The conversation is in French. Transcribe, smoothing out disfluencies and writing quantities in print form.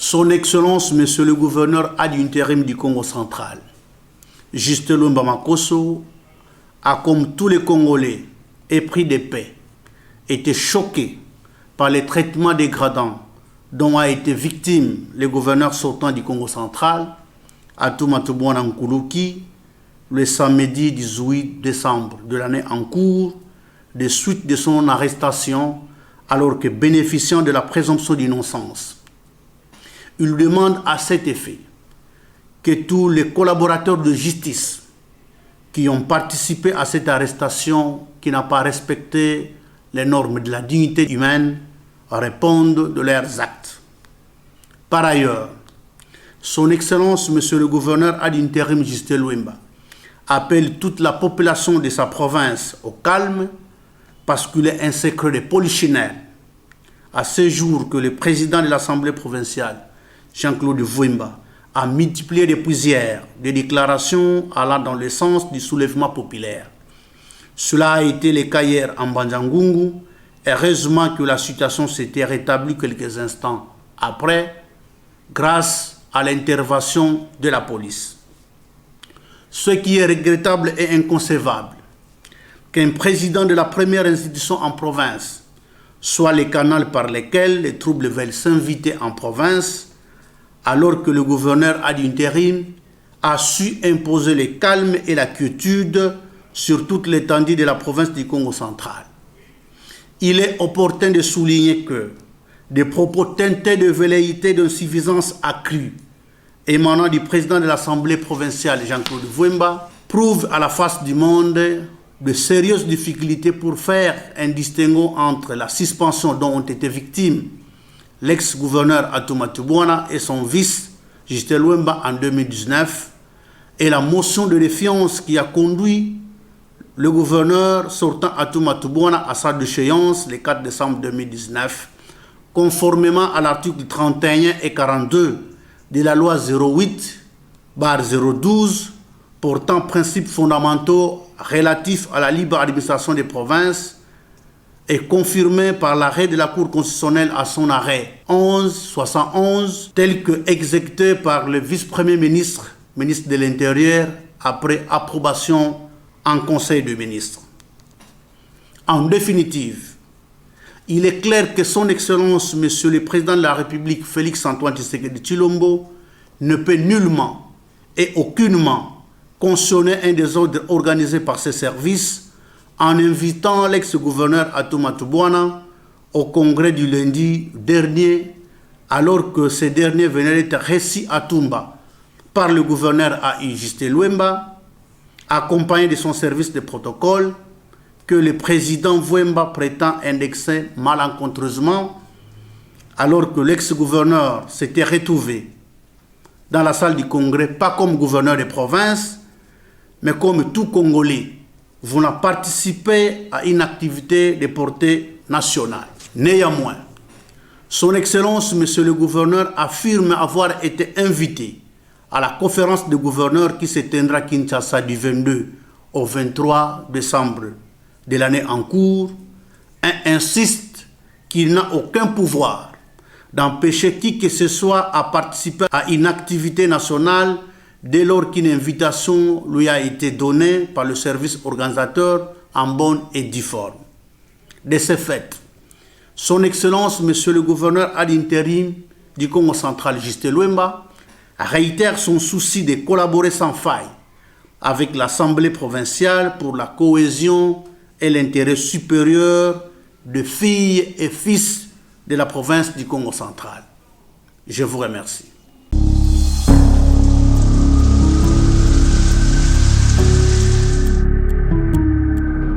Son Excellence, Monsieur le Gouverneur ad intérim du Congo central, Justin Luemba Makosso, a, comme tous les Congolais épris de paix, été choqué par les traitements dégradants dont a été victime le gouverneur sortant du Congo central, Atumatu Bwana Nkuluki, le samedi 18 décembre de l'année en cours, de suite de son arrestation, alors que bénéficiant de la présomption d'innocence. Il demande à cet effet que tous les collaborateurs de justice qui ont participé à cette arrestation qui n'a pas respecté les normes de la dignité humaine répondent de leurs actes. Par ailleurs, Son Excellence, Monsieur le Gouverneur ad intérim Justin Luemba, appelle toute la population de sa province au calme parce qu'il est un secret de polichinelle. À ce jour que le président de l'Assemblée provinciale, Jean-Claude Vwemba, a multiplié depuis hier des déclarations allant dans le sens du soulèvement populaire. Cela a été le cas hier en Bandjangungu. Heureusement que la situation s'était rétablie quelques instants après, grâce à l'intervention de la police. Ce qui est regrettable et inconcevable, qu'un président de la première institution en province soit le canal par lequel les troubles veulent s'inviter en province, alors que le gouverneur ad intérim a su imposer le calme et la quiétude sur toute l'étendue de la province du Congo central. Il est opportun de souligner que des propos teintés de velléité d'insuffisance accrue émanant du président de l'Assemblée provinciale Jean-Claude Vwemba prouvent à la face du monde de sérieuses difficultés pour faire un distinguo entre la suspension dont ont été victimes l'ex-gouverneur Atumatu Bwana et son vice, Justin Luemba, en 2019, et la motion de défiance qui a conduit le gouverneur sortant Atumatu Bwana à sa déchéance le 4 décembre 2019, conformément à l'article 31 et 42 de la loi 08/012 portant principes fondamentaux relatifs à la libre administration des provinces, est confirmé par l'arrêt de la Cour constitutionnelle à son arrêt 1171, tel que exécuté par le vice-premier ministre, ministre de l'Intérieur, après approbation en Conseil des ministres. En définitive, il est clair que son Excellence, Monsieur le Président de la République, Félix-Antoine Tshisekedi Tshilombo, ne peut nullement et aucunement cautionner un désordre organisé par ses services en invitant l'ex-gouverneur Atumatu Bwana au congrès du lundi dernier, alors que ce dernier venait d'être reçu à Tumba par le gouverneur AI Justin Luemba, accompagné de son service de protocole, que le président Vwemba prétend indexer malencontreusement, alors que l'ex-gouverneur s'était retrouvé dans la salle du congrès, pas comme gouverneur de province, mais comme tout Congolais voulant participer à une activité de portée nationale. Néanmoins, Son Excellence, Monsieur le Gouverneur, affirme avoir été invité à la conférence de gouverneurs qui se tiendra à Kinshasa du 22 au 23 décembre de l'année en cours, et insiste qu'il n'a aucun pouvoir d'empêcher qui que ce soit à participer à une activité nationale dès lors qu'une invitation lui a été donnée par le service organisateur en bonne et due forme. De ce fait, Son Excellence, Monsieur le Gouverneur ad intérim du Congo central, Justin Luemba, réitère son souci de collaborer sans faille avec l'Assemblée provinciale pour la cohésion et l'intérêt supérieur de filles et fils de la province du Congo central. Je vous remercie.